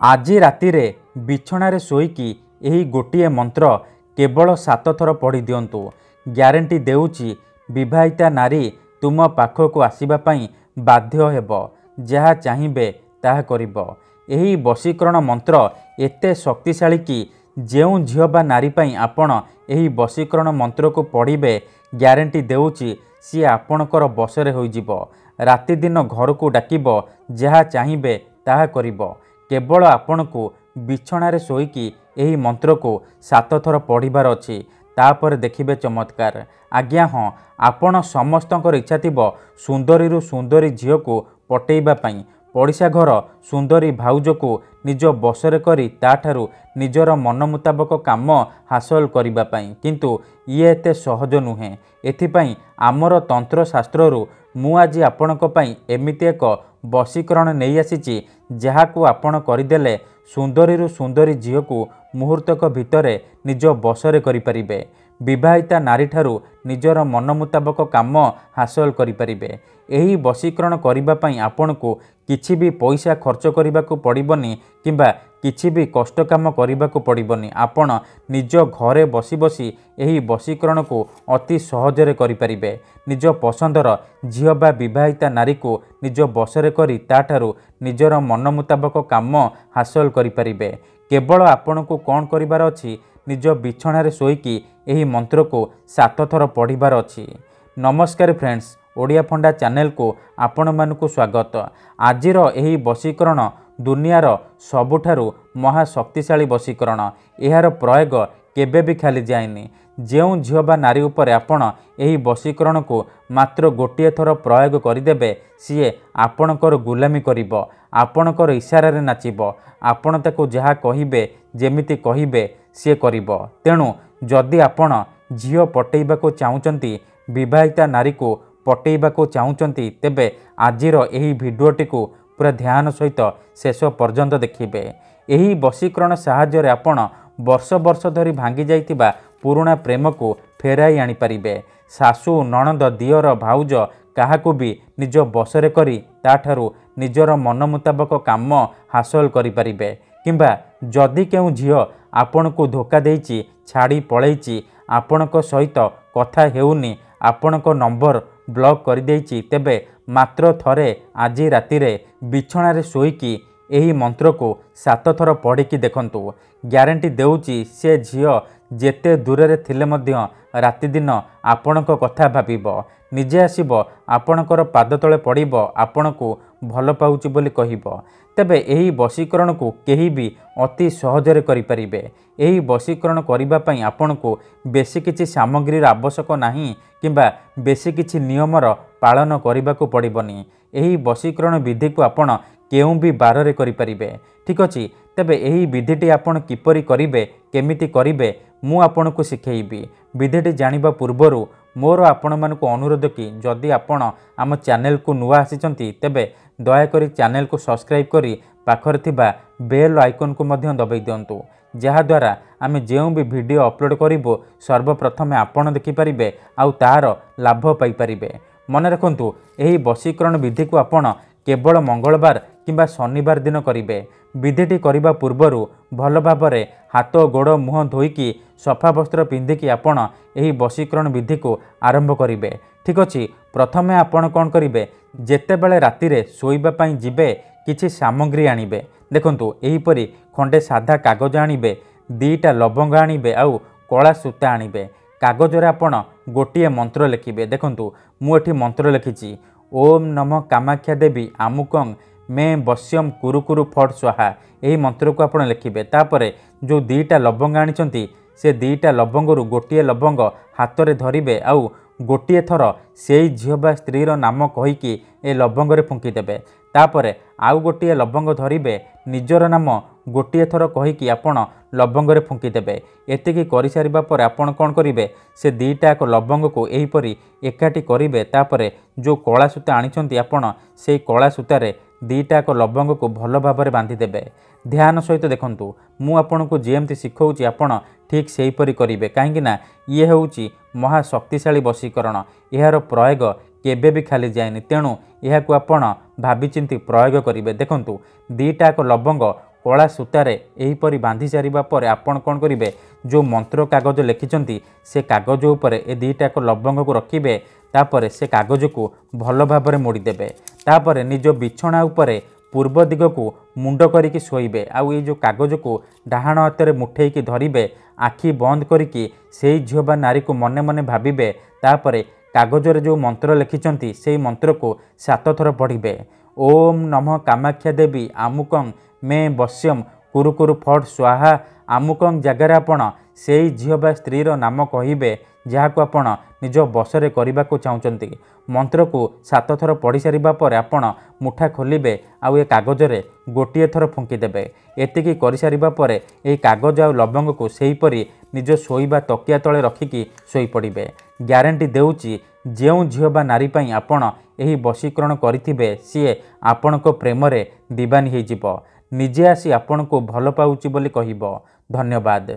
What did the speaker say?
ଆଜି ରାତିରେ ବିଛଣାରେ ଶୋଇକି ଏହି ଗୋଟିଏ ମନ୍ତ୍ର କେବଳ 7 ଥର ପଢ଼ି ଦିଅନ୍ତୁ। ଗ୍ୟାରେଣ୍ଟି ଦେଉଛି ବିବାହିତା ନାରୀ ତୁମ ପାଖକୁ ଆସିବା ପାଇଁ ବାଧ୍ୟ ହେବ। ଯାହା ଚାହିଁବେ ତାହା କରିବ। ଏହି ବଶୀକରଣ ମନ୍ତ୍ର ଏତେ ଶକ୍ତିଶାଳୀ କି ଯେଉଁ ଝିଅ ବା ନାରୀ ପାଇଁ ଆପଣ ଏହି ବଶୀକରଣ ମନ୍ତ୍ରକୁ ପଢ଼ିବେ ଗ୍ୟାରେଣ୍ଟି ଦେଉଛି ସିଏ ଆପଣଙ୍କର ବଶରେ ହୋଇଯିବ। ରାତିଦିନ ଘରକୁ ଡାକିବ, ଯାହା ଚାହିଁବେ ତାହା କରିବ। କେବଳ ଆପଣଙ୍କୁ ବିଛଣାରେ ଶୋଇକି ଏହି ମନ୍ତ୍ରକୁ 7 ଥର ପଢ଼ିବାର ଅଛି। ତାପରେ ଦେଖିବେ ଚମତ୍କାର। ଆଜ୍ଞା ହଁ, ଆପଣ ସମସ୍ତଙ୍କର ଇଚ୍ଛା ଥିବ ସୁନ୍ଦରୀରୁ ସୁନ୍ଦରୀ ଝିଅକୁ ପଟେଇବା ପାଇଁ, ପଡ଼ିଶା ଘର ସୁନ୍ଦରୀ ଭାଉଜକୁ ନିଜ ବଶରେ କରି ତାଠାରୁ ନିଜର ମନ ମୁତାବକ କାମ ହାସଲ କରିବା ପାଇଁ। କିନ୍ତୁ ଇଏ ଏତେ ସହଜ ନୁହେଁ। ଏଥିପାଇଁ ଆମର ତନ୍ତ୍ରଶାସ୍ତ୍ରରୁ ମୁଁ ଆଜି ଆପଣଙ୍କ ପାଇଁ ଏମିତି ଏକ ବଶୀକରଣ ନେଇ ଆସିଛି ଯାହାକୁ ଆପଣ କରିଦେଲେ ସୁନ୍ଦରୀରୁ ସୁନ୍ଦରୀ ଝିଅକୁ ମୁହୂର୍ତ୍ତକ ଭିତରେ ନିଜ ବଶରେ କରିପାରିବେ। ବିବାହିତା ନାରୀଠାରୁ ନିଜର ମନ ମୁତାବକ କାମ ହାସଲ କରିପାରିବେ। ଏହି ବଶୀକରଣ କରିବା ପାଇଁ ଆପଣଙ୍କୁ କିଛି ବି ପଇସା ଖର୍ଚ୍ଚ କରିବାକୁ ପଡ଼ିବନି କିମ୍ବା କିଛି ବି କଷ୍ଟ କାମ କରିବାକୁ ପଡ଼ିବନି। ଆପଣ ନିଜ ଘରେ ବସି ବସି ଏହି ବଶୀକରଣକୁ ଅତି ସହଜରେ କରିପାରିବେ। ନିଜ ପସନ୍ଦର ଝିଅ ବା ବିବାହିତା ନାରୀକୁ ନିଜ ବଶରେ କରି ତାଠାରୁ ନିଜର ମନ ମୁତାବକ କାମ ହାସଲ କରିପାରିବେ। କେବଳ ଆପଣଙ୍କୁ କ'ଣ କରିବାର ଅଛି, ନିଜ ବିଛଣାରେ ଶୋଇକି ଏହି ମନ୍ତ୍ରକୁ 7 ଥର ପଢ଼ିବାର ଅଛି। ନମସ୍କାର ଫ୍ରେଣ୍ଡସ୍, ଓଡ଼ିଆ ଫଣ୍ଡା ଚ୍ୟାନେଲକୁ ଆପଣମାନଙ୍କୁ ସ୍ୱାଗତ। ଆଜିର ଏହି ବଶୀକରଣ ଦୁନିଆର ସବୁଠାରୁ ମହାଶକ୍ତିଶାଳୀ ବଶୀକରଣ। ଏହାର ପ୍ରୟୋଗ କେବେ ବି ଖାଲି ଯାଏନି। ଯେଉଁ ଝିଅ ବା ନାରୀ ଉପରେ ଆପଣ ଏହି ବଶୀକରଣକୁ ମାତ୍ର ଗୋଟିଏ ଥର ପ୍ରୟୋଗ କରିଦେବେ ସିଏ ଆପଣଙ୍କର ଗୁଲାମୀ କରିବ, ଆପଣଙ୍କର ଇସାରାରେ ନାଚିବ। ଆପଣ ତାକୁ ଯାହା କହିବେ, ଯେମିତି କହିବେ ସିଏ କରିବ। ତେଣୁ ଯଦି ଆପଣ ଝିଅ ପଟେଇବାକୁ ଚାହୁଁଛନ୍ତି, ବିବାହିତା ନାରୀକୁ ପଟେଇବାକୁ ଚାହୁଁଛନ୍ତି, ତେବେ ଆଜିର ଏହି ଭିଡ଼ିଓଟିକୁ ପୁରା ଧ୍ୟାନ ସହିତ ଶେଷ ପର୍ଯ୍ୟନ୍ତ ଦେଖିବେ। ଏହି ବଶୀକରଣ ସାହାଯ୍ୟରେ ଆପଣ ବର୍ଷ ବର୍ଷ ଧରି ଭାଙ୍ଗି ଯାଇଥିବା ପୁରୁଣା ପ୍ରେମକୁ ଫେରାଇ ଆଣିପାରିବେ। ଶାଶୁ, ନଣନ୍ଦ, ଦିଅର, ଭାଉଜ କାହାକୁ ବି ନିଜ ବଶରେ କରି ତାଠାରୁ ନିଜର ମନ ମୁତାବକ କାମ ହାସଲ କରିପାରିବେ। କିମ୍ବା ଯଦି କେଉଁ ଝିଅ ଆପଣଙ୍କୁ ଧୋକା ଦେଇଛି, ଛାଡ଼ି ପଳେଇଛି, ଆପଣଙ୍କ ସହିତ କଥା ହେଉନି, ଆପଣଙ୍କ ନମ୍ବର ବ୍ଲକ୍ କରିଦେଇଛି, ତେବେ ମାତ୍ର ଥରେ ଆଜି ରାତିରେ ବିଛଣାରେ ଶୋଇକି ଏହି ମନ୍ତ୍ରକୁ 7 ଥର ପଢ଼ିକି ଦେଖନ୍ତୁ। ଗ୍ୟାରେଣ୍ଟି ଦେଉଛି ସେ ଝିଅ ଯେତେ ଦୂରରେ ଥିଲେ ମଧ୍ୟ ରାତିଦିନ ଆପଣଙ୍କ କଥା ଭାବିବ। ନିଜେ ଆସିବ ଆପଣଙ୍କର ପାଦ ତଳେ ପଡ଼ିବ, ଆପଣଙ୍କୁ ଭଲ ପାଉଛି ବୋଲି କହିବ। ତେବେ ଏହି ବଶୀକରଣକୁ କେହି ବି ଅତି ସହଜରେ କରିପାରିବେ। ଏହି ବଶୀକରଣ କରିବା ପାଇଁ ଆପଣଙ୍କୁ ବେଶୀ କିଛି ସାମଗ୍ରୀର ଆବଶ୍ୟକ ନାହିଁ କିମ୍ବା ବେଶୀ କିଛି ନିୟମର ପାଳନ କରିବାକୁ ପଡ଼ିବନି। ଏହି ବଶୀକରଣ ବିଧିକୁ ଆପଣ କେଉଁ ବି ବାରରେ କରିପାରିବେ। ଠିକ୍ ଅଛି, ତେବେ ଏହି ବିଧିଟି ଆପଣ କିପରି କରିବେ, କେମିତି କରିବେ ମୁଁ ଆପଣଙ୍କୁ ଶିଖେଇବି। ବିଧିଟି ଜାଣିବା ପୂର୍ବରୁ ମୋର ଆପଣମାନଙ୍କୁ ଅନୁରୋଧ କି ଯଦି ଆପଣ ଆମ ଚ୍ୟାନେଲକୁ ନୂଆ ଆସିଛନ୍ତି ତେବେ ଦୟାକରି ଚ୍ୟାନେଲକୁ ସବସ୍କ୍ରାଇବ୍ କରି ପାଖରେ ଥିବା ବେଲ୍ ଆଇକନ୍କୁ ମଧ୍ୟ ଦବାଇ ଦିଅନ୍ତୁ। ଯାହାଦ୍ୱାରା ଆମେ ଯେଉଁ ବି ଭିଡ଼ିଓ ଅପଲୋଡ଼ କରିବୁ ସର୍ବପ୍ରଥମେ ଆପଣ ଦେଖିପାରିବେ ଆଉ ତାହାର ଲାଭ ପାଇପାରିବେ। ମନେ ରଖନ୍ତୁ, ଏହି ବଶୀକରଣ ବିଧିକୁ ଆପଣ କେବଳ ମଙ୍ଗଳବାର କିମ୍ବା ଶନିବାର ଦିନ କରିବେ। ବିଧିଟି କରିବା ପୂର୍ବରୁ ଭଲ ଭାବରେ ହାତ, ଗୋଡ଼, ମୁହଁ ଧୋଇକି ସଫା ବସ୍ତ୍ର ପିନ୍ଧିକି ଆପଣ ଏହି ବଶୀକରଣ ବିଧିକୁ ଆରମ୍ଭ କରିବେ। ଠିକ୍ ଅଛି, ପ୍ରଥମେ ଆପଣ କ'ଣ କରିବେ, ଯେତେବେଳେ ରାତିରେ ଶୋଇବା ପାଇଁ ଯିବେ କିଛି ସାମଗ୍ରୀ ଆଣିବେ। ଦେଖନ୍ତୁ, ଏହିପରି ଖଣ୍ଡେ ସାଧା କାଗଜ ଆଣିବେ, 2ଟା ଲବଙ୍ଗ ଆଣିବେ ଆଉ କଳା ସୂତା ଆଣିବେ। କାଗଜରେ ଆପଣ ଗୋଟିଏ ମନ୍ତ୍ର ଲେଖିବେ। ଦେଖନ୍ତୁ, ମୁଁ ଏଠି ମନ୍ତ୍ର ଲେଖିଛି, ଓମ୍ ନମ କାମାକ୍ଷା ଦେବୀ ଆମୁକଂ ମେ ବଶ୍ୟମ୍ କୁରୁ କୁରୁ ଫଟ୍ ସ୍ୱାହା। ଏହି ମନ୍ତ୍ରକୁ ଆପଣ ଲେଖିବେ। ତାପରେ ଯେଉଁ 2ଟା ଲବଙ୍ଗ ଆଣିଛନ୍ତି ସେ 2ଟା ଲବଙ୍ଗରୁ ଗୋଟିଏ ଲବଙ୍ଗ ହାତରେ ଧରିବେ ଆଉ ଗୋଟିଏ ଥର ସେଇ ଝିଅ ବା ସ୍ତ୍ରୀର ନାମ କହିକି ଏ ଲବଙ୍ଗରେ ଫୁଙ୍କିଦେବେ। ତାପରେ ଆଉ ଗୋଟିଏ ଲବଙ୍ଗ ଧରିବେ, ନିଜର ନାମ ଗୋଟିଏ ଥର କହିକି ଆପଣ ଲବଙ୍ଗରେ ଫୁଙ୍କିଦେବେ। ଏତିକି କରିସାରିବା ପରେ ଆପଣ କ'ଣ କରିବେ, ସେ 2ଟା ଲବଙ୍ଗକୁ ଏହିପରି ଏକାଠି କରିବେ। ତାପରେ ଯେଉଁ କଳା ସୂତା ଆଣିଛନ୍ତି ଆପଣ ସେଇ କଳା ସୂତାରେ 2ଟା ଲବଙ୍ଗକୁ ଭଲ ଭାବରେ ବାନ୍ଧିଦେବେ। ଧ୍ୟାନ ସହିତ ଦେଖନ୍ତୁ, ମୁଁ ଆପଣଙ୍କୁ ଯେମିତି ଶିଖଉଛି ଆପଣ ଠିକ୍ ସେହିପରି କରିବେ। କାହିଁକିନା ଇଏ ହେଉଛି ମହାଶକ୍ତିଶାଳୀ ବଶୀକରଣ। ଏହାର ପ୍ରୟୋଗ କେବେ ବି ଖାଲି ଯାଏନି। ତେଣୁ ଏହାକୁ ଆପଣ ଭାବିଚିନ୍ତି ପ୍ରୟୋଗ କରିବେ। ଦେଖନ୍ତୁ, 2ଟା ଲବଙ୍ଗ कला सूतार यहीपरि बांधि सारिबा परे आपण कौन करेंगे जो मंत्र कागज लिखिं से कागज उपर ए दुईटाक लवंग को रखिए तापर से कागज को भल भाव मोड़ीदेवे तापर निज बिछना उपरे पूर्व दिग को मुंड करिकी शोइबे आउ ये जो कागज को डाहाण हाथ में मुठेकी धरिबे आखि बंद करिकी सेई झियो बा नारी को मने मने भाबिबे तापर कागजरे जो मंत्र लिखिं से मंत्र को 7 थर पढ़िबे। ओम नमः कामाख्या देवी आमुकं मे बश्यम कुरु कुरु फट स्वाहा आमुकं जगार आपण से झील बा स्त्रीर नाम कहिबे जहाँ आपण निज बसरे करने को चाहते मंत्र को 7 थर पढ़ी सारिबा परे आपण मुठा खोलिबे आउ ए कागजरे गोटे थर फुंकीदेवे एतिकी कर सारिबा परे ए कागज आउ लवंग को सेहीपरि निज शोइबा तकिया तले रखिकी शोई पड़िबे। ग्यारंटी देउची जेउ झील बा नारी पई आपण एही वशीकरण करिथिबे सीए आपणको प्रेमरे दीवानी होइजिबो निजे आसी आपण को भल पाउची बोली कहिबो। धन्यवाद।